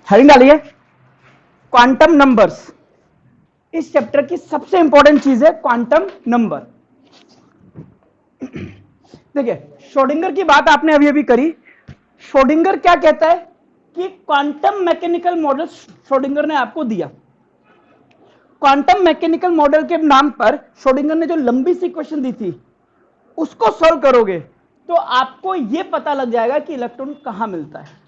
Heading डालिए quantum numbers. इस chapter की सबसे इंपॉर्टेंट चीज है क्वांटम नंबर। देखिए श्रोडिंगर की बात आपने अभी अभी करी। श्रोडिंगर क्या कहता है कि क्वांटम मैकेनिकल मॉडल श्रोडिंगर ने आपको दिया। क्वांटम मैकेनिकल मॉडल के नाम पर श्रोडिंगर ने जो लंबी सी इक्वेशन दी थी उसको सॉल्व करोगे तो आपको यह पता लग जाएगा कि इलेक्ट्रॉन कहां मिलता है।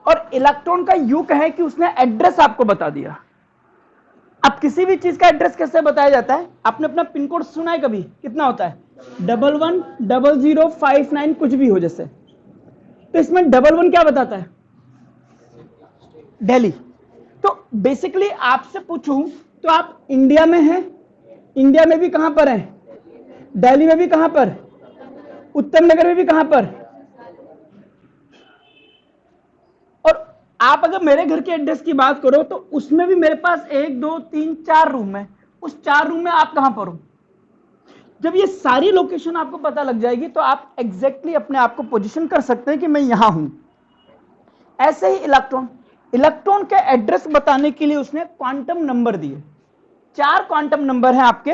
और इलेक्ट्रॉन का यूं कहें कि उसने एड्रेस आपको बता दिया। अब किसी भी चीज का एड्रेस कैसे बताया जाता है? आपने अपना पिन कोड सुना है कभी? कितना होता है? 110059 कुछ भी हो जैसे। तो इसमें 11 क्या बताता है? दिल्ली। तो बेसिकली आपसे पूछूं तो आप इंडिया में हैं, इंडिया में भी कहां पर है? दिल्ली में भी कहां पर? उत्तम नगर में भी कहां पर? और आप अगर मेरे घर के एड्रेस की बात करो तो उसमें भी मेरे पास 1 2 3 4 रूम है। उस 4 रूम में आप कहां पर हो? जब ये सारी लोकेशन आपको पता लग जाएगी तो आप एग्जैक्टली अपने आप को पोजीशन कर सकते हैं कि मैं यहां हूं। ऐसे ही इलेक्ट्रॉन के एड्रेस बताने के लिए उसने क्वांटम नंबर दिए। 4 क्वांटम नंबर हैं आपके।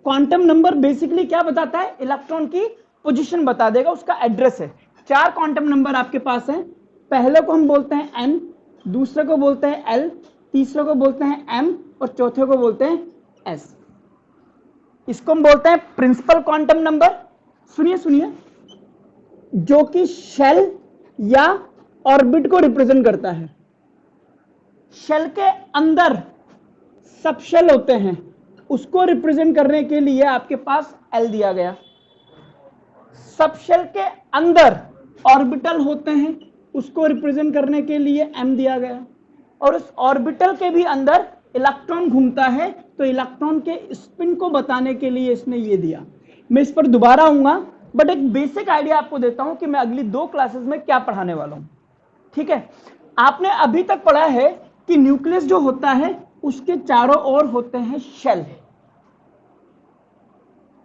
क्वांटम नंबर बेसिकली क्या बताता है? इलेक्ट्रॉन की पोजीशन बता देगा, उसका एड्रेस है। 4 क्वांटम नंबर आपके पास हैं। पहले को हम बोलते हैं n, दूसरे को बोलते हैं l, तीसरे को बोलते हैं m और चौथे को बोलते हैं s। इसको हम बोलते हैं प्रिंसिपल क्वांटम नंबर। सुनिए सुनिए, जो कि शेल या ऑर्बिट को रिप्रेजेंट करता है। शेल के अंदर सब शेल होते हैं, उसको रिप्रेजेंट करने के लिए आपके पास L दिया गया। सब शेल के अंदर ऑर्बिटल होते हैं, उसको रिप्रेजेंट करने के लिए M दिया गया। और उस ऑर्बिटल के भी अंदर इलेक्ट्रॉन घूमता है, तो इलेक्ट्रॉन के स्पिन को बताने के लिए इसने ये दिया। मैं इस पर दोबारा आऊंगा, बट एक बेसिक आइडिया आपको देता हूं कि मैं अगली 2 क्लासेस में क्या पढ़ाने वाला हूं। ठीक है, आपने अभी तक पढ़ा है कि न्यूक्लियस जो होता है उसके चारों ओर होते हैं शेल।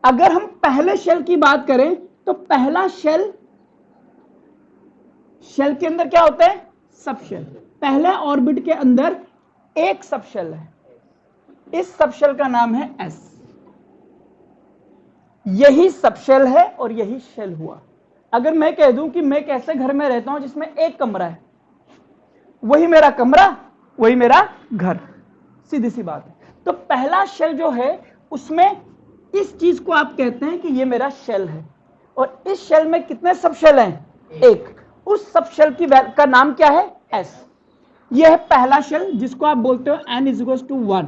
अगर हम पहले शेल की बात करें तो पहला शेल के अंदर क्या होता है? सब शेल। पहले ऑर्बिट के अंदर एक सब शेल है, इस सब शेल का नाम है S। यही सब शेल है और यही शेल हुआ। अगर मैं कह दूं कि मैं एक ऐसे घर में रहता हूं जिसमें एक कमरा है, वही मेरा कमरा, वही मेरा घर, सीधी सी बात है। तो पहला शेल जो है उसमें इस चीज को आप कहते हैं कि ये मेरा शेल है। और इस शेल में कितने सब शेल हैं? एक। उस सब शेल की का नाम क्या है? S। ये है पहला शेल जिसको आप बोलते हो n = 1।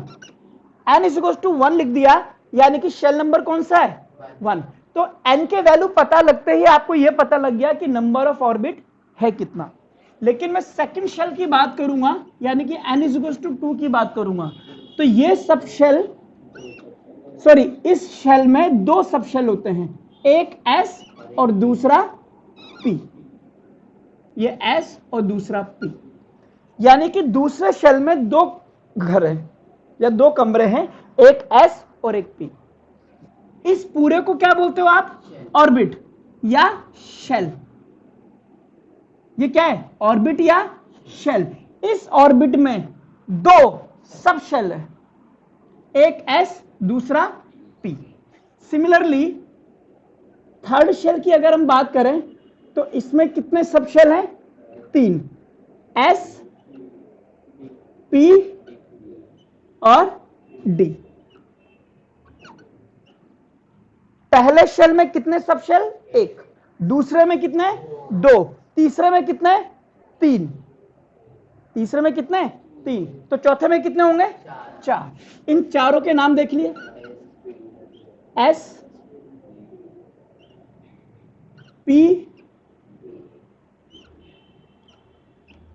n = 1 लिख दिया, यानी कि शेल नंबर कौन सा है? 1। तो n के वैल्यू पता लगते ही आपको यह पता लग गया कि नंबर ऑफ ऑर्बिट है कितना। लेकिन मैं सेकंड शेल की बात करूंगा, यानी कि n = 2 की बात करूंगा, तो ये सब शेल, सॉरी, इस शेल में 2 सब शेल होते हैं, एक S और दूसरा P। ये S और दूसरा P, यानी कि दूसरे शेल में 2 घर हैं या 2 कमरे हैं, एक S और एक P। इस पूरे को क्या बोलते हो आप? ऑर्बिट या शेल। ये क्या है? ऑर्बिट या शेल। इस ऑर्बिट में 2 सब शेल है, एक S दूसरा P। सिमिलरली थर्ड शेल की अगर हम बात करें तो इसमें कितने सब शेल हैं? 3, S, P और D। पहले शेल में कितने सब शेल? 1, दूसरे में कितने? 2, तीसरे में कितने? 3, तीसरे में कितने? 3, तो चौथे में कितने होंगे? 4। इन चारों के नाम देख लिए, S, P,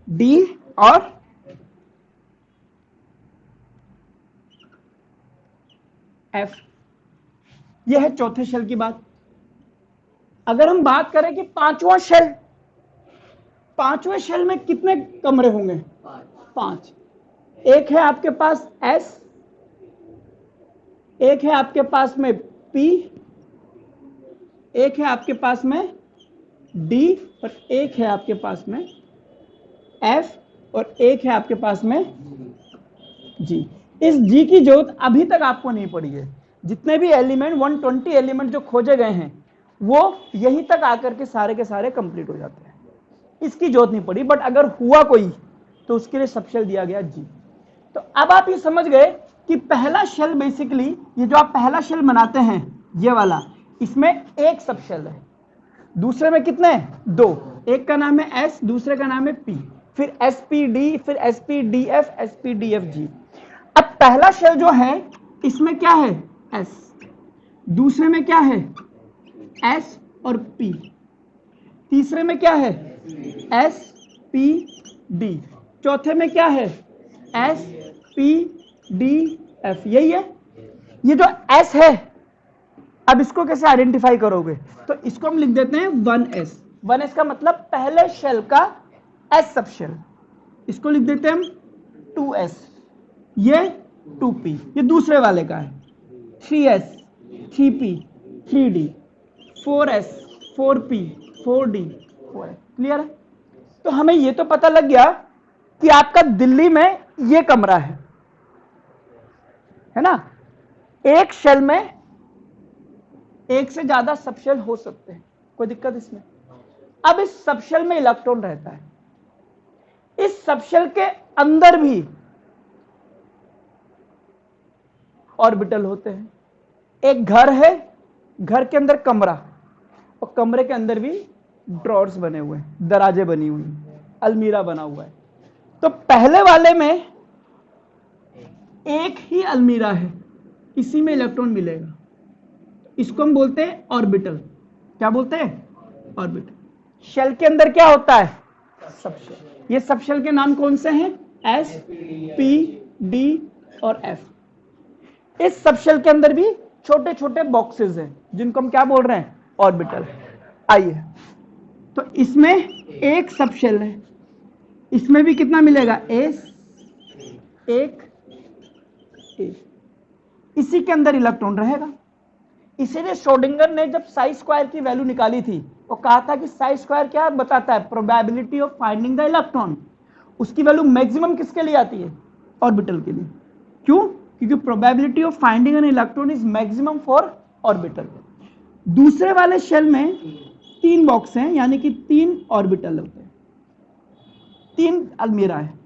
D और F। यह है चौथे शेल की बात। अगर हम बात करें कि पांचवा शेल, पांचवें शेल में कितने कमरे होंगे? 5। एक है आपके पास S, एक है आपके पास में P, एक है आपके पास में डी और एक है आपके पास में एफ और एक है आपके पास में जी। इस जी की जरूरत अभी तक आपको नहीं पड़ी है। जितने भी एलिमेंट 120 एलिमेंट जो खोजे गए हैं वो यहीं तक आकर के सारे कंप्लीट हो जाते हैं, इसकी जरूरत नहीं पड़ी। बट अगर हुआ कोई तो उसके लिए सबशेल दिया गया जी। तो अब आप ये समझ गए कि पहला शेल बेसिकली, ये जो आप पहला शेल बनाते हैं ये वाला, इसमें एक सबशेल है, दूसरे में कितने दो, एक का नाम है एस, दूसरे का नाम है पी, फिर एस पी डी, फिर S P D F, S P D F G. अब पहला शेल जो है इसमें क्या है एस, दूसरे में क्या है एस और पी, तीसरे में क्या है एस पी डी, चौथे में क्या है एस पी डी एफ। यही है ये जो एस है। अब इसको कैसे आइडेंटिफाई करोगे, तो इसको हम लिख देते हैं 1s। 1s का मतलब पहले शेल का एस सबशेल, इसको लिख देते हैं हम 2s, ये 2p, ये दूसरे वाले का है 3s, 3p, 3d, 4s, 4p, 4d, 4s। Clear है? तो हमें ये तो पता लग गया कि आपका दिल्ली में ये कमरा है ना। एक शेल में एक से ज्यादा सबशेल हो सकते हैं, कोई दिक्कत इसमें। अब इस सबशेल में इलेक्ट्रॉन रहता है, इस सबशेल के अंदर भी ऑर्बिटल होते हैं। एक घर है, घर के अंदर कमरा, और कमरे के अंदर भी ड्रॉर्स बने हुए हैं, दराजे बनी हुई, अलमीरा बना हुआ है। तो पहले वाले में एक ही अलमीरा है, इसी में इलेक्ट्रॉन मिलेगा, इसको हम बोलते हैं ऑर्बिटल। क्या बोलते हैं ऑर्बिटल। शेल के अंदर क्या होता है सबशेल। ये सबशेल के नाम कौन से हैं एस, पी, डी और एफ। इस सबशेल के अंदर भी छोटे छोटे बॉक्सेस हैं जिनको हम क्या बोल रहे हैं ऑर्बिटल। आइए, तो इसमें एक सबशेल है, इसमें भी कितना मिलेगा एस, एक, इसी के अंदर इलेक्ट्रॉन रहेगा। इसीलिए श्रोडिंगर ने जब साई स्क्वायर की वैल्यू निकाली थी, वो कहा था कि साई स्क्वायर क्या बताता है, probability of finding the electron. उसकी वैल्यू मैक्सिमम किसके लिए आती है ऑर्बिटल के लिए। क्यों? क्योंकि probability of finding an electron is maximum for orbital. दूसरे वाले शेल में 3 बॉक्स हैं, यानी कि 3 ऑर्बिटल होते हैं, 3 अलमीरा है।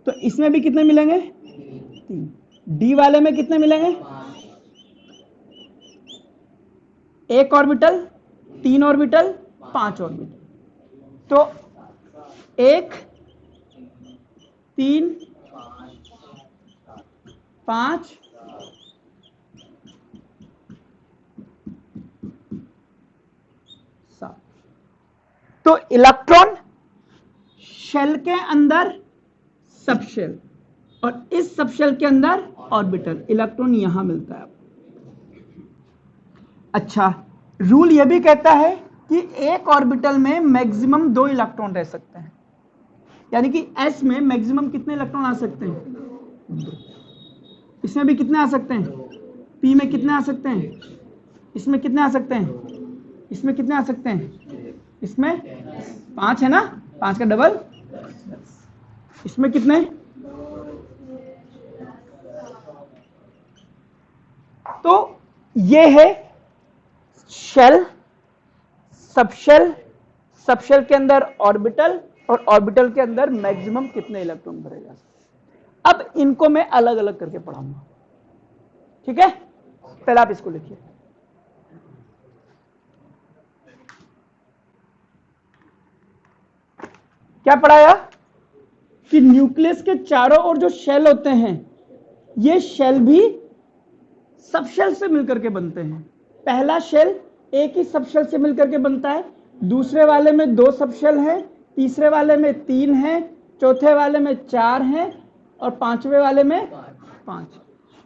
तो इसमें भी कितने मिलेंगे 3। डी वाले में कितने मिलेंगे, एक ऑर्बिटल, 3 ऑर्बिटल, 5 ऑर्बिटल। तो 1, 3, 5, 7। तो इलेक्ट्रॉन शेल के अंदर सबशेल, और इस सबशेल के अंदर ऑर्बिटल, इलेक्ट्रॉन यहां मिलता है। अच्छा, रूल यह भी कहता है कि एक ऑर्बिटल में मैक्सिमम 2 इलेक्ट्रॉन रह सकते हैं, यानी कि एस में मैक्सिमम कितने इलेक्ट्रॉन आ सकते हैं 2। इसमें भी कितने आ सकते हैं, पी में कितने आ सकते हैं, इसमें कितने आ सकते हैं, इसमें कितने आ सकते हैं, इसमें 5 है ना, 5 का डबल, इसमें कितने। तो ये है शेल, सबशेल, सबशेल के अंदर ऑर्बिटल, और ऑर्बिटल के अंदर मैक्सिमम कितने इलेक्ट्रॉन भरे जा सकते। अब इनको मैं अलग अलग करके पढ़ाऊंगा, ठीक है। पहले आप इसको लिखिए, क्या पढ़ाया कि न्यूक्लियस के चारों ओर जो शेल होते हैं, ये शेल भी सबशेल से मिलकर के बनते हैं। पहला शेल एक ही सबशेल से मिलकर के बनता है, दूसरे वाले में 2 सबशेल हैं, तीसरे वाले में 3 हैं, चौथे वाले में 4 हैं, और 5वें वाले में 5।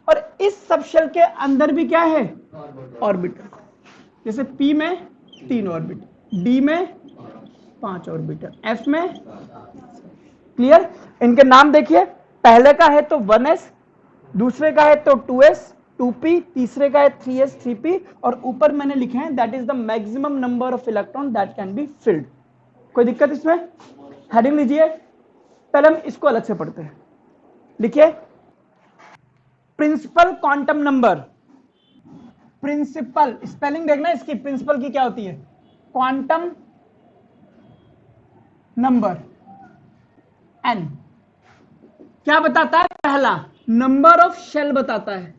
और इस सबशेल के अंदर भी क्या है ऑर्बिटल। जैसे पी में 3 ऑर्बिटल, डी में 5 ऑर्बिटल, एफ में। क्लियर? इनके नाम देखिए, पहले का है तो 1s, दूसरे का है तो 2s, 2p, तीसरे का है 3s 3p, और ऊपर मैंने लिखे हैं that is the maximum number of electron that can be filled. कोई दिक्कत इसमें? हेडिंग लीजिए, पहले हम इसको अलग से पढ़ते हैं। लिखिए principal quantum number. Principal spelling देखना इसकी, प्रिंसिपल की क्या होती है? क्वांटम नंबर n क्या बताता है? पहला नंबर ऑफ शेल बताता है।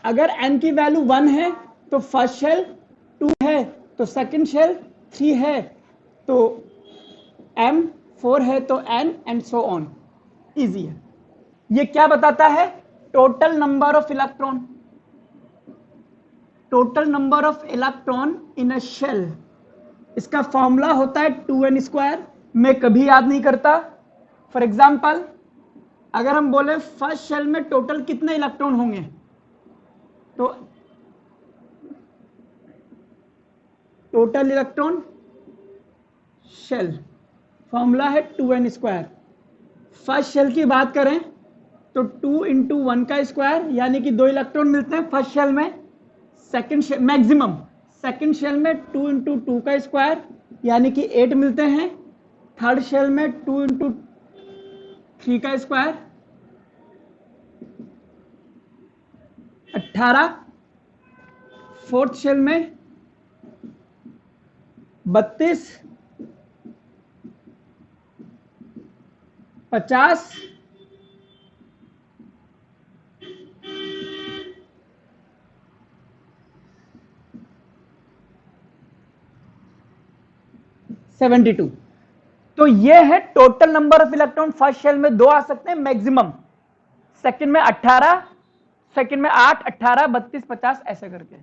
अगर n की वैल्यू 1 है तो फर्स्ट शेल, 2 है तो सेकंड शेल, 3 है तो m, 4 है तो n and so on. Easy है। ये क्या बताता है? Total number of electron. Total number of electron in a shell, इसका फॉर्मूला होता है 2n²। मैं कभी याद नहीं करता। फॉर एग्जाम्पल अगर हम बोले फर्स्ट शेल में टोटल कितने इलेक्ट्रॉन होंगे, तो टोटल इलेक्ट्रॉन शेल फॉर्मूला है 2n²। फर्स्ट शेल की बात करें तो 2 × 1 का स्क्वायर, यानी कि 2 इलेक्ट्रॉन मिलते हैं फर्स्ट शेल में। Second shell maximum, second shell में 2 × 2 का स्क्वायर, यानी कि 8 मिलते हैं। थर्ड शेल में 2 × 3 का स्क्वायर 18। फोर्थ शेल में 32, 50, 72। तो ये है total number of electron. First shell में 2 आ सकते हैं मैक्सिमम, सेकंड में 18, सेकंड में 8, 18, 32, 50 ऐसे करके।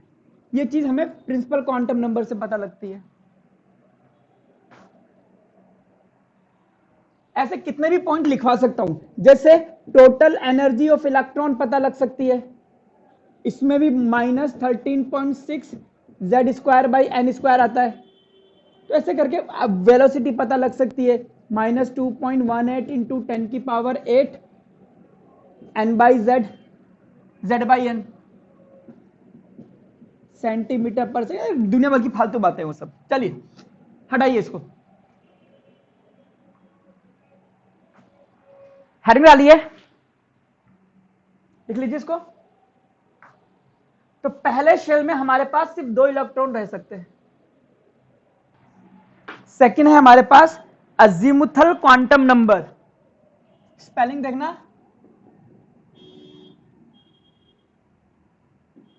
ये चीज हमें प्रिंसिपल क्वांटम नंबर से पता लगती है। ऐसे कितने भी पॉइंट लिखवा सकता हूं, जैसे टोटल एनर्जी ऑफ इलेक्ट्रॉन पता लग सकती है, इसमें भी -13.6 Z²/n² आता है। तो ऐसे करके अब वेलोसिटी पता लग सकती है, -2.18 × 10⁸ n/z, z/n सेंटीमीटर पर सेकंड। दुनिया भर की फालतू बातें वो सब, चलिए हटाइए इसको। हेडिंग डालिए, लिख लीजिए इसको। तो पहले शेल में हमारे पास सिर्फ 2 इलेक्ट्रॉन रह सकते हैं। सेकंड है हमारे पास अजीमुथल क्वांटम नंबर। स्पेलिंग देखना,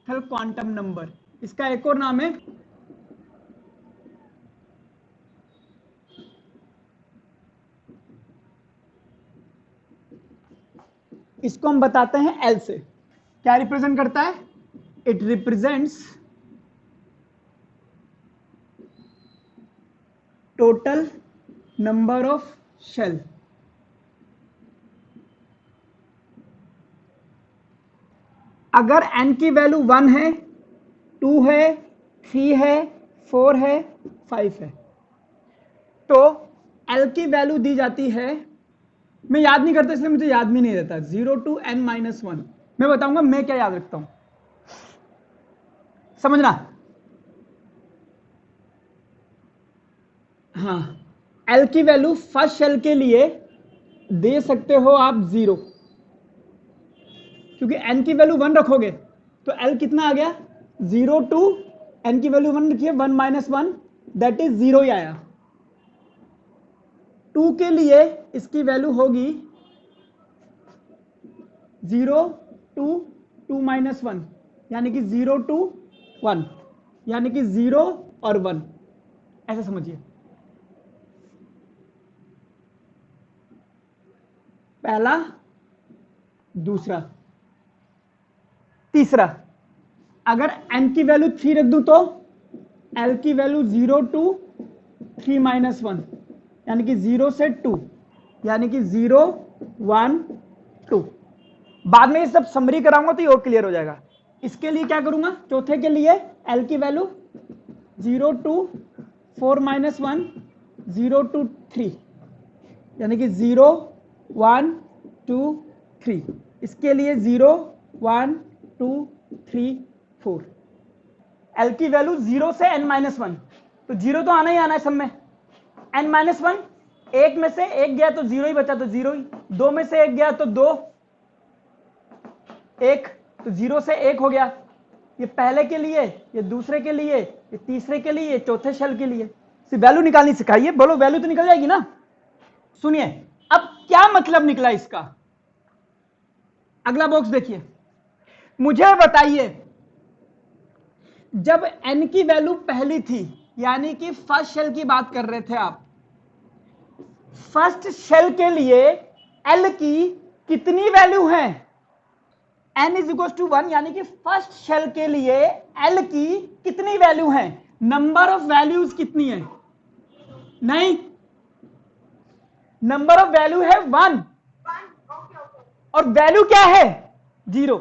क्वांटम नंबर, इसका एक और नाम है इसको हम बताते हैं एल से। क्या रिप्रेजेंट करता है? It represents total number of shell. अगर n की वैल्यू 1 है, 2 है, 3 है, 4 है, 5 है, तो l की वैल्यू दी जाती है, मैं याद नहीं करता इसलिए मुझे याद भी नहीं रहता, 0 to n-1। मैं बताऊंगा मैं क्या याद रखता हूं, समझना। हाँ, l की वैल्यू फर्स्ट शेल के लिए दे सकते हो आप 0, क्योंकि n की वैल्यू 1 रखोगे तो l कितना आ गया? 0 to n की वैल्यू 1 लिखिए, 1 - 1 दैट इज 0 ही आया। 2 के लिए इसकी वैल्यू होगी 0 to 2 - 1, यानी कि 0 to 1, यानी कि 0 और 1, ऐसे समझिए। पहला, दूसरा, तीसरा। अगर n की वैल्यू 3 रख दूं तो l की वैल्यू 0 to 3 - 1, यानी कि 0 से 2, यानी कि 0, 1, 2। बाद में ये सब समरी कराऊंगा तो ये और क्लियर हो जाएगा। इसके लिए क्या करूंगा? चौथे के लिए l की वैल्यू 0 to 4 - 1, 0 to 3, यानी कि 0, 1, 2, 3। इसके लिए 0, 1 2 3 4। एल की वैल्यू 0 से n-1, तो 0 तो आना ही आना है सब में। n-1, एक में से एक गया तो 0 ही बचा, तो 0 ही। 2 में से एक गया तो 2, 1, तो 0 से 1 हो गया। ये पहले के लिए, ये दूसरे के लिए, ये तीसरे के लिए, ये चौथे शेल के लिए। वैल्यू निकालनी सिखाइए, बोलो वैल्यू तो निकल जाएगी ना। सुनिए अब क्या मतलब निकला इसका। अगला बॉक्स देखिए, मुझे बताइए जब n की वैल्यू पहली थी, यानी कि फर्स्ट शेल की बात कर रहे थे आप, फर्स्ट शेल के लिए l की कितनी वैल्यू है? n इज इक्वल टू 1, यानी कि फर्स्ट शेल के लिए l की कितनी वैल्यू है? नंबर ऑफ वैल्यूज कितनी है? नहीं, नंबर ऑफ वैल्यू है 1 और वैल्यू क्या है? 0।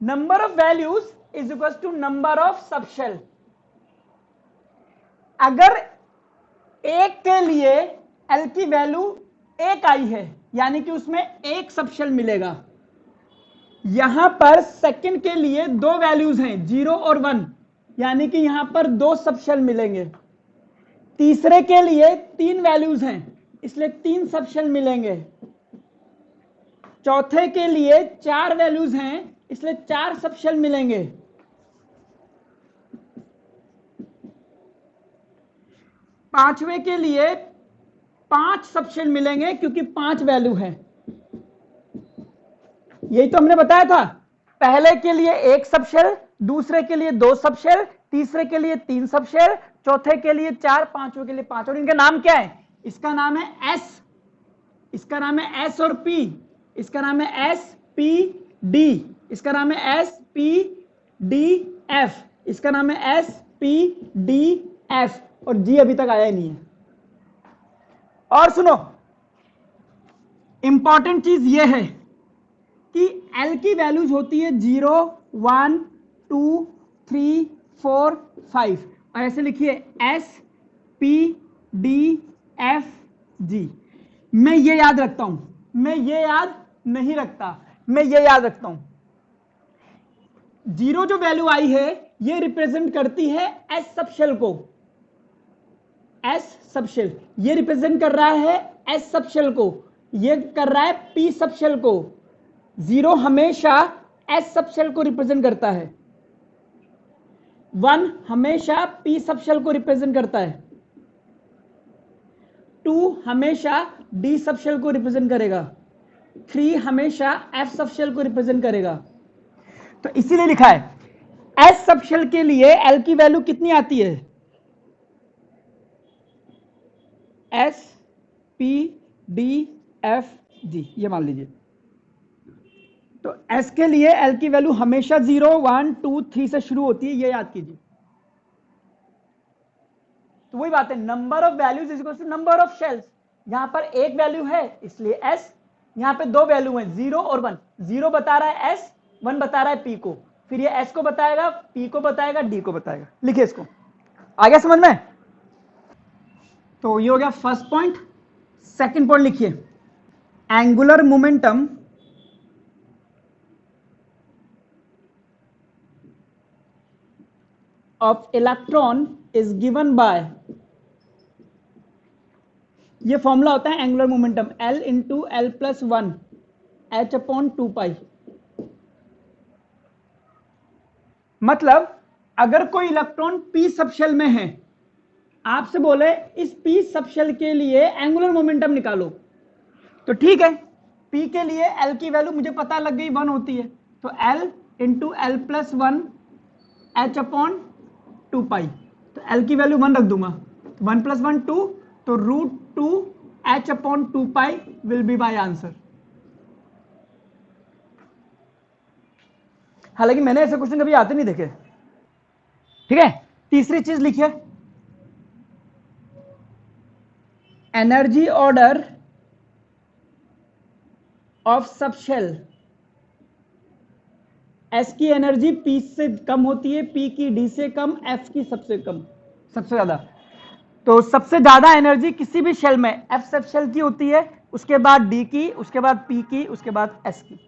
Number of values is equal to number of subshell. अगर एक के लिए l की वैल्यू 1 आई है, यानी कि उसमें एक सबशेल मिलेगा। यहां पर सेकंड के लिए 2 वैल्यूज हैं, 0 और 1, यानी कि यहां पर 2 सबशेल मिलेंगे। तीसरे के लिए 3 वैल्यूज हैं, इसलिए 3 सबशेल मिलेंगे। चौथे के लिए 4 वैल्यूज हैं, इसलिए 4 सबशेल मिलेंगे। पांचवे के लिए 5 सबशेल मिलेंगे, क्योंकि 5 वैल्यू है। यही तो हमने बताया था, पहले के लिए 1 सबशेल, दूसरे के लिए 2 सबशेल, तीसरे के लिए 3 सबशेल, चौथे के लिए 4, पांचवें के लिए 5। और इनका नाम क्या है? इसका नाम है एस, इसका नाम है एस और पी, इसका नाम है एस पी डी, इसका नाम है एस पी डी एफ, इसका नाम है एस पी डी एफ, और जी अभी तक आया ही नहीं है। और सुनो, इंपॉर्टेंट चीज यह है कि L की वैल्यूज होती है 0 1 2 3 4 5, और ऐसे लिखिए S P D F G। मैं ये याद रखता हूं, मैं ये याद नहीं रखता, मैं ये याद रखता हूं। 0 जो वैल्यू आई है ये रिप्रेजेंट करती है S सबशेल को, S सबशेल ये रिप्रेजेंट कर रहा है S सबशेल को, ये कर रहा है P सबशेल को। 0 हमेशा S सबशेल को रिप्रेजेंट करता है, 1 हमेशा P सबशेल को रिप्रेजेंट करता है, 2 हमेशा D सबशेल को रिप्रेजेंट करेगा, 3 हमेशा F सबशेल को रिप्रेजेंट करेगा। तो इसीलिए लिखा है S सबशेल के लिए L की वैल्यू कितनी आती है? S P D F G, ये मान लीजिए। तो S के लिए L की वैल्यू हमेशा 0 1 2 3 से शुरू होती है, ये याद कीजिए। तो वही बात है, number of values is equal to number of shells. यहां पर एक वैल्यू है इसलिए S, यहां पे 2 वैल्यू हैं 0 और 1। 0 बता रहा है S, 1 बता रहा है P को, फिर ये S को बताएगा, P को बताएगा, D को बताएगा। लिखिए इसको, आ गया समझ में? तो ये हो गया फर्स्ट पॉइंट। सेकंड पॉइंट लिखिए, angular momentum of electron is given by, ये फॉर्मूला होता है angular momentum, L into L plus 1 H upon 2 पाई। मतलब अगर कोई इलेक्ट्रॉन P सबशेल में है, आपसे बोले इस P सबशेल के लिए एंगुलर मोमेंटम निकालो, तो ठीक है, P के लिए L की वैल्यू मुझे पता लग गई 1 होती है, तो L into L plus 1 H upon 2 पाई, तो L की वैल्यू 1 रख दूंगा, 1 प्लस 1 2, तो √2 H upon 2 pi will be my answer. हालांकि मैंने ऐसे क्वेश्चन कभी आते नहीं देखे। ठीक है, तीसरी चीज लिखिए, energy order of subshell. S की एनर्जी P से कम होती है, P की D से कम, F की सबसे कम, सबसे ज्यादा। तो सबसे ज्यादा एनर्जी किसी भी शेल में F सबशेल की होती है, उसके बाद डी की, उसके बाद पी की, उसके बाद एस की।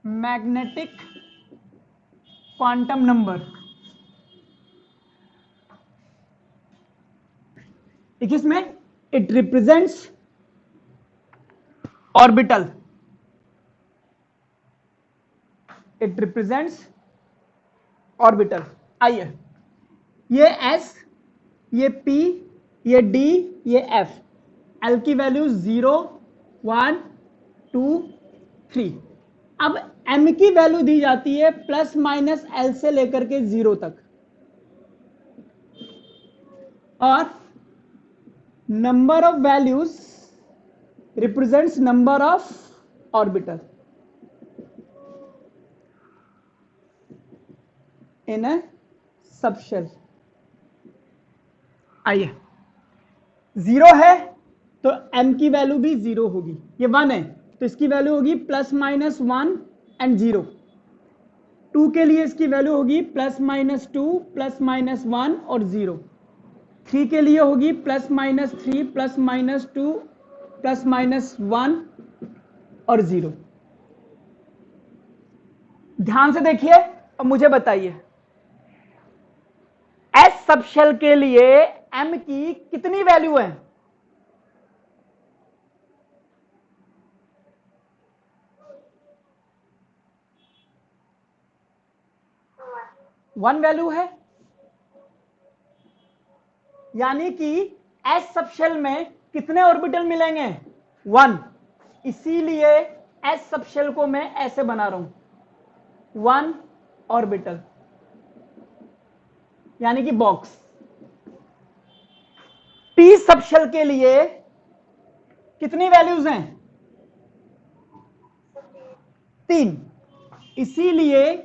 मैग्नेटिक क्वांटम नंबर, इसमें it represents orbital, it represents orbital. आइए, ये एस, ये पी, ये डी, ये एफ, एल की वैल्यू 0 1 2 3। अब एम की वैल्यू दी जाती है प्लस माइनस एल से लेकर के 0 तक, और number of values represents number of orbital in A subshell. आइए, 0 है तो m की वैल्यू भी 0 होगी, ये 1 है तो इसकी वैल्यू होगी प्लस माइनस 1 एंड 0। 2 के लिए इसकी वैल्यू होगी प्लस माइनस 2 प्लस माइनस 1 और 0। 3 के लिए होगी plus minus 3 plus minus 2 plus minus 1 और 0। ध्यान से देखिए और मुझे बताइए, एस सबशेल के लिए m की कितनी वैल्यू है? 1 वैल्यू है, यानी कि एस सबशेल में कितने ऑर्बिटल मिलेंगे? 1। इसीलिए एस सबशेल को मैं ऐसे बना रहा हूं, 1 ऑर्बिटल, यानी कि बॉक्स। पी सबशेल के लिए कितनी वैल्यूज हैं? 3। इसीलिए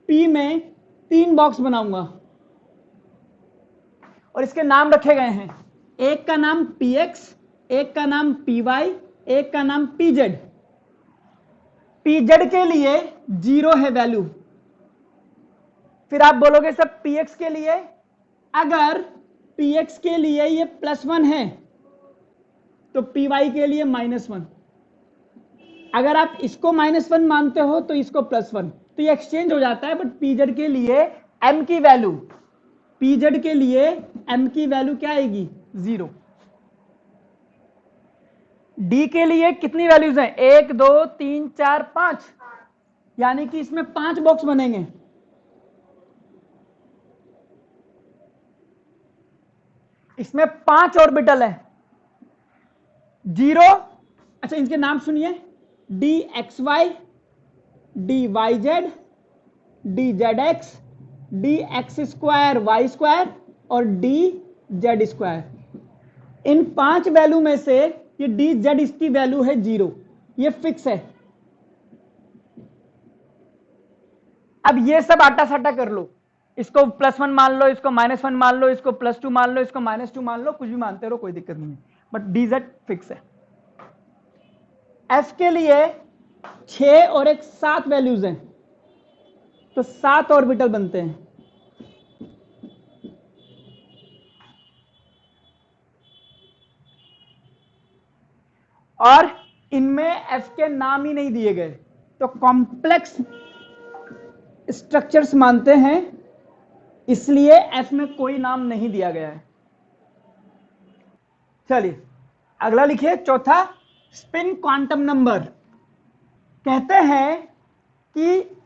पी में 3 बॉक्स बनाऊंगा और इसके नाम रखे गए हैं, एक का नाम px, एक का नाम py, एक का नाम pz। pz के लिए 0 है वैल्यू, फिर आप बोलोगे सर px के लिए, अगर px के लिए ये +1 है तो py के लिए -1। अगर आप इसको -1 मानते हो तो इसको +1, तो ये एक्सचेंज हो जाता है। बट pz के लिए m की वैल्यू, pz के लिए m की वैल्यू क्या आएगी? 0। d के लिए कितनी वैल्यूज हैं? 1 2 3 4 5, यानी कि इसमें 5 बॉक्स बनेंगे। इसमें 5 ऑर्बिटल है। 0, अच्छा इनके नाम सुनिए, dxy, dyz, dzx, dx² y² और dz²। इन 5 वैल्यू में से ये dz इसकी वैल्यू है 0, ये फिक्स है। अब ये सब आटा साटा कर लो, इसको +1 मान लो, इसको -1 मान लो, इसको +2 मान लो, इसको -2 मान लो, कुछ भी मानते रहो, कोई दिक्कत नहीं है, बट dz फिक्स है। f के लिए 6 और एक 7 वैल्यूज हैं, तो 7 ऑर्बिटल बनते हैं। और इनमें f के नाम ही नहीं दिए गए, तो कॉम्प्लेक्स स्ट्रक्चर्स मानते हैं, इसलिए f में कोई नाम नहीं दिया गया है। चलिए अगला लिखिए, चौथा, स्पिन क्वांटम नंबर। कहते हैं कि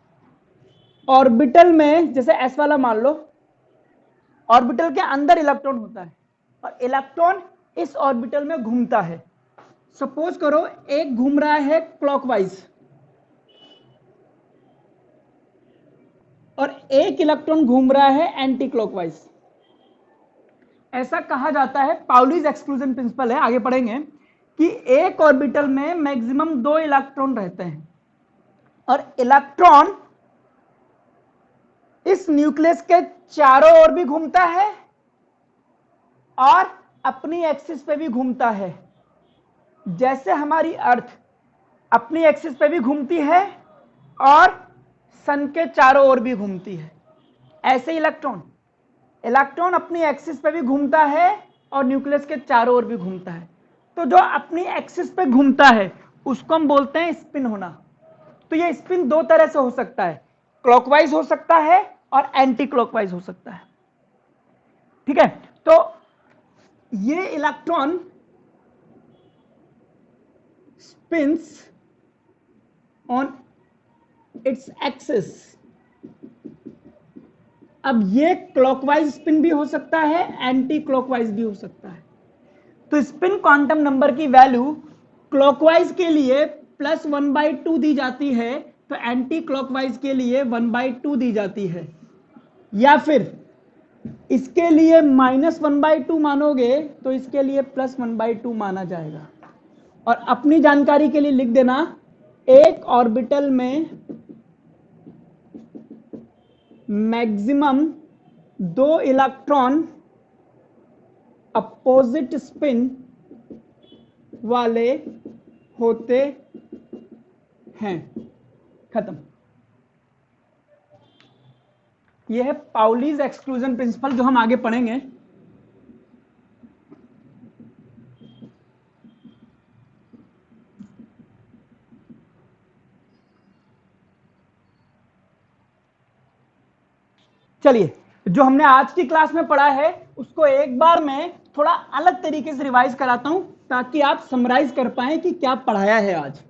ऑर्बिटल में, जैसे s वाला मान लो, ऑर्बिटल के अंदर इलेक्ट्रॉन होता है और इलेक्ट्रॉन इस ऑर्बिटल में घूमता है। सपोज करो एक घूम रहा है क्लॉकवाइज और एक इलेक्ट्रॉन घूम रहा है एंटी क्लॉकवाइज। ऐसा कहा जाता है, पाउलीज एक्सक्लूजन प्रिंसिपल है, आगे पढ़ेंगे, कि एक ऑर्बिटल में मैक्सिमम 2 इलेक्ट्रॉन रहते हैं और इलेक्ट्रॉन इस न्यूक्लियस के चारों ओर भी घूमता है और अपनी एक्सिस पे भी घूमता है। जैसे हमारी अर्थ अपनी एक्सिस पे भी घूमती है और सन के चारों ओर भी घूमती है। ऐसे इलेक्ट्रॉन, इलेक्ट्रॉन अपनी एक्सिस पे भी घूमता है और न्यूक्लियस के चारों ओर भी घूमता है। तो जो अपनी एक्सिस पे घूमता है उसको हम बोलते हैं स्पिन होना। तो ये स्पिन दो तरह से हो सकता है, क्लॉकवाइज हो सकता है और एंटी क्लॉकवाइज हो सकता है। ठीक है, तो ये electron spins on its axis. अब ये क्लॉकवाइज स्पिन भी हो सकता है, एंटी क्लॉकवाइज भी हो सकता है। तो स्पिन क्वांटम नंबर की वैल्यू क्लॉकवाइज के लिए +1/2 दी जाती है, तो एंटी क्लॉकवाइज के लिए 1/2 दी जाती है, या फिर इसके लिए -1/2 मानोगे तो इसके लिए +1/2 माना जाएगा। और अपनी जानकारी के लिए लिख देना, एक ऑर्बिटल में मैक्सिमम 2 इलेक्ट्रॉन अपोजिट स्पिन वाले होते हैं। खत्म। यह है पाउलीज एक्सक्लूजन प्रिंसिपल, जो हम आगे पढ़ेंगे। चलिए, जो हमने आज की क्लास में पढ़ा है उसको एक बार मैं थोड़ा अलग तरीके से रिवाइज कराता हूं, ताकि आप समराइज कर पाएं कि क्या पढ़ाया है आज।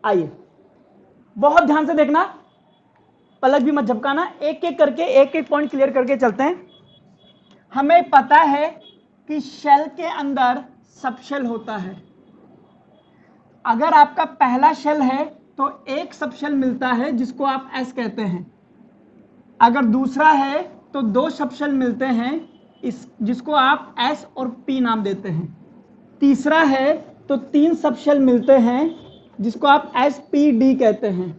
आइए, बहुत ध्यान से देखना, पलक भी मत झपकाना, एक एक करके एक एक पॉइंट क्लियर करके चलते हैं। हमें पता है कि शेल के अंदर सब शेल होता है। अगर आपका पहला शेल है तो एक सब शेल मिलता है जिसको आप एस कहते हैं। अगर दूसरा है तो 2 सब शेल मिलते हैं, जिसको आप एस और पी नाम देते हैं। तीसरा है तो 3 सब शेल मिलते हैं जिसको आप एस पी डी कहते हैं।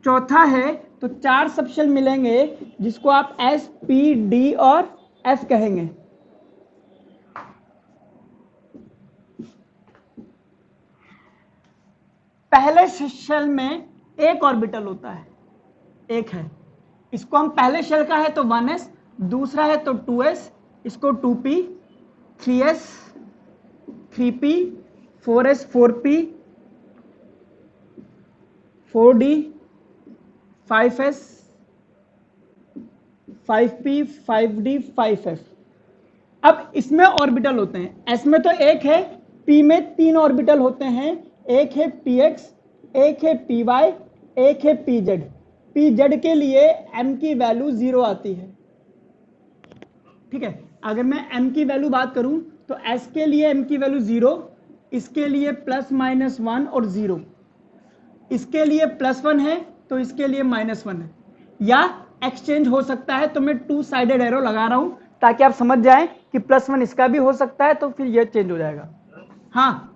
चौथा है तो 4 सब शेल मिलेंगे जिसको आप एस पी डी और एफ कहेंगे। पहले शेल में एक ऑर्बिटल होता है, एक है, इसको हम पहले शेल का है तो 1s, दूसरा है तो 2s, इसको 2p, 3s 3p, 4s 4p, 4d 5s, 5p 5d 5f। अब इसमें ऑर्बिटल होते हैं, s में तो एक है, p में 3 ऑर्बिटल होते हैं, एक है px, एक है py, एक है pz। pz के लिए m की वैल्यू 0 आती है। ठीक है, अगर मैं m की वैल्यू बात करूं तो s के लिए m की वैल्यू 0, इसके लिए +-1 और 0, इसके लिए +1 है तो इसके लिए -1 है, या एक्सचेंज हो सकता है। तो मैं 2 साइडेड एरो लगा रहा हूं ताकि आप समझ जाएं कि +1 इसका भी हो सकता है, तो फिर ये चेंज हो जाएगा। हाँ,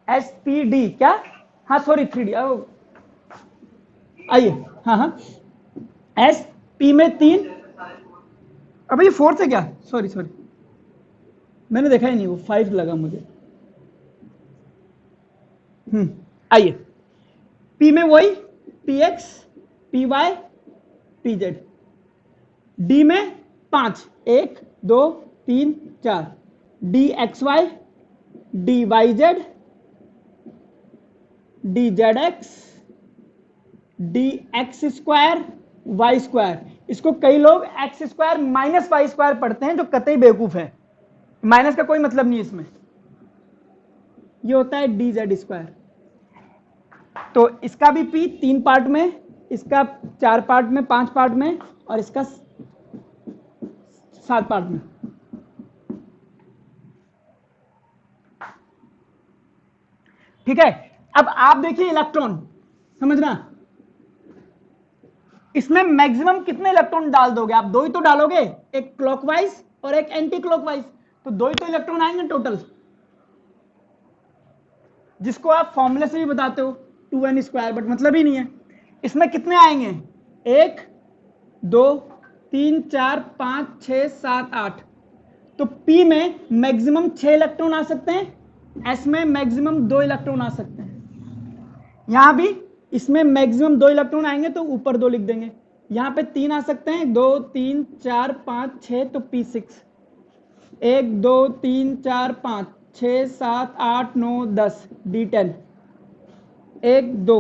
SPD क्या? हाँ सॉरी 3D। आइए, हाँ हाँ, एस पी में 3, अब ये 4 से क्या, सॉरी मैंने देखा ही नहीं, वो 5 लगा मुझे। आइए, पी में वही px, py, pz। डी में 5, 1 2 3 4, dxy, dyz, dzx, dx², y²। इसको कई लोग x² - y² पढ़ते हैं, जो कतई बेवकूफ है। माइनस का कोई मतलब नहीं इसमें, ये होता है dz²। तो इसका भी p 3 पार्ट में, इसका 4 पार्ट में, 5 पार्ट में, और इसका 7 पार्ट में। ठीक है, अब आप देखिए इलेक्ट्रॉन, समझना, इसमें मैक्सिमम कितने इलेक्ट्रॉन डाल दोगे आप? 2 ही तो डालोगे, एक क्लॉकवाइज और एक एंटी क्लॉकवाइज, तो 2 ही तो इलेक्ट्रॉन आएंगे टोटल, जिसको आप फॉर्मूले से भी बताते हो 2n², बट मतलब ही नहीं है। इसमें कितने आएंगे? 1 2 3 4 5 6 7 8। तो p में मैक्सिमम 6 इलेक्ट्रॉन आ सकते हैं, एस में मैक्सिमम 2 इलेक्ट्रॉन आ सकते हैं। यहां भी इसमें मैक्सिमम 2 इलेक्ट्रॉन आएंगे तो ऊपर 2 लिख देंगे। यहां पे 3 आ सकते हैं, 2 3 4 5 6 तो P6, 1 2 3 4 5 6 7 8 9 10 D10, 1 2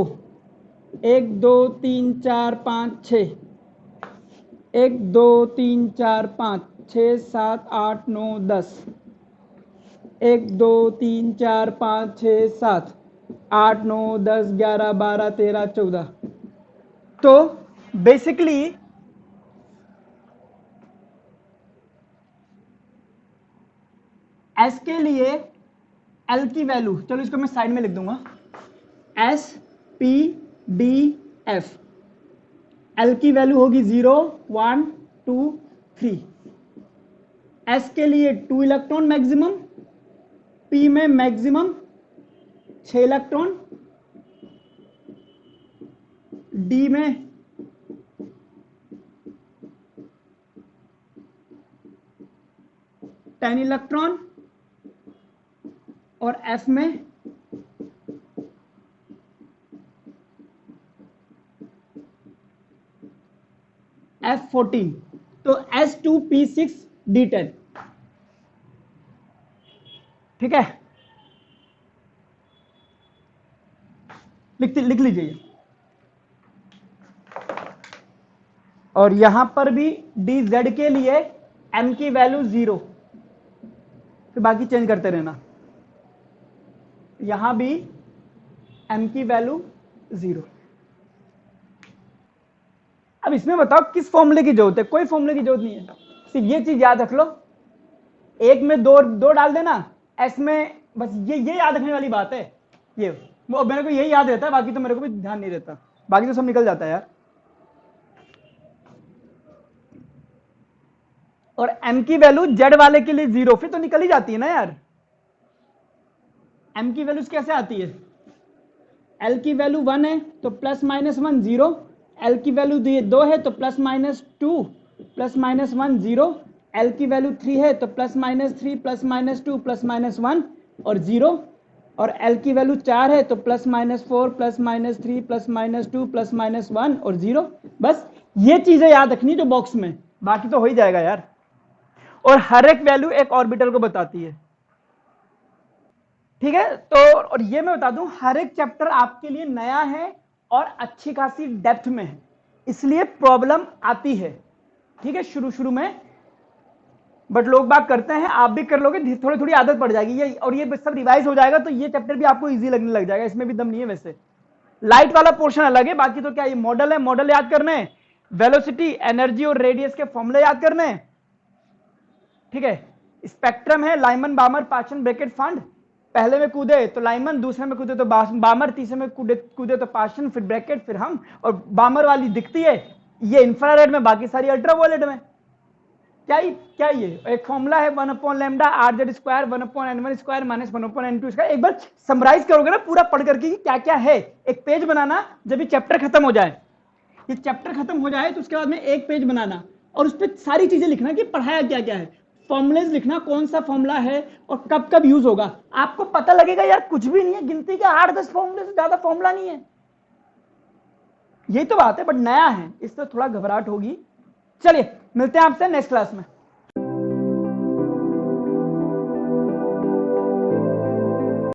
1 2 3 4 5 6, 1 2 3 4 5 6 7 8 9 10, 1 2 3 4 5 6 7 8 9 10 11 12 13 14। तो बेसिकली एस के लिए एल की वैल्यू, चलो इसको मैं साइड में लिख दूंगा, S P D F, L की वैल्यू होगी 0 1 2 3। एस के लिए 2 इलेक्ट्रॉन मैक्सिमम, पी में मैक्सिमम 6 इलेक्ट्रॉन, डी में 10 इलेक्ट्रॉन और एफ में F14। तो S2P6D10, ठीक है, लिख लीजिए। और यहां पर भी DZ के लिए M की वैल्यू 0, फिर बाकी चेंज करते रहना। यहां भी M की वैल्यू 0। अब इसमें बताओ किस फॉर्मूले की जरूरत है? कोई फॉर्मूले की जरूरत नहीं है, सिर्फ ये चीज याद रख लो, एक में दो डाल देना, एस में बस ये याद रखने वाली बात है। ये वो मेरे को यही याद रहता है, बाकी तो मेरे को भी ध्यान नहीं रहता, बाकी तो सब निकल जाता है यार। और एम की वैल्यू जेड वाले के लिए 0, फिर तो निकल ही जाती है ना यार। एम की वैल्यू कैसे आती है? एल की वैल्यू 1 है तो प्लस माइनस 1 0, एल की वैल्यू 2 है तो plus minus 2 plus minus 1 0, L की वैल्यू 3 है तो plus minus 3 plus minus 2 plus minus 1 और 0, और एल की वैल्यू 4 है तो plus minus 4 plus minus 3 plus minus 2 plus minus 1 और 0। बस ये चीजें याद रखनी जो बॉक्स में, बाकी तो हो ही जाएगा यार। और हर एक वैल्यू एक ऑर्बिटल को बताती है, ठीक है। तो और ये मैं बता दूं, हर एक चैप्टर आपके लिए नया है और अच्छी खासी डेप्थ में है, इसलिए प्रॉब्लम आती है, ठीक है, शुरू में। बट लोग बात करते हैं, आप भी कर लोगे, थोड़ी थोड़ी आदत पड़ जाएगी ये, और ये सब रिवाइज हो जाएगा तो ये चैप्टर भी आपको इजी लगने लग जाएगा, इसमें भी दम नहीं है। वैसे लाइट वाला पोर्शन अलग है, बाकी तो क्या ये मॉडल है, मॉडल याद करने, वेलोसिटी, एनर्जी और रेडियस के फॉर्मूले याद करने, ठीक है। स्पेक्ट्रम है, लाइमन, बामर, पाचन, ब्रैकेट, फंड। पहले में कूदे तो लाइमन, दूसरे में कूदे तो बामर, तीसरे में कूदे तो पाचन, फिर ब्रैकेट, फिर हम। और बामर वाली दिखती है ये इंफ्रारेड में, बाकी सारी अल्ट्रावायलेट में। क्या ये एक फॉर्मूला है 1/λ RZ square 1/n1 square minus 1/n2 square. एक बार समराइज करोगे ना पूरा पढ़ करके कि क्या क्या है, एक पेज बनाना जब ये चैप्टर खत्म हो जाए, ये चैप्टर खत्म हो जाए तो उसके बाद में एक पेज बनाना और उस पर सारी चीजें लिखना कि पढ़ाया क्या क्या है, फॉर्मुलेज लिखना कौन सा फॉर्मूला है और कब कब यूज होगा। आपको पता लगेगा यार कुछ भी नहीं है, गिनती के 8-10 फॉर्मूले से ज्यादा फॉर्मूला नहीं है, यही तो बात है। बट नया है इससे थोड़ा घबराहट होगी। चलिए मिलते हैं आपसे नेक्स्ट क्लास में।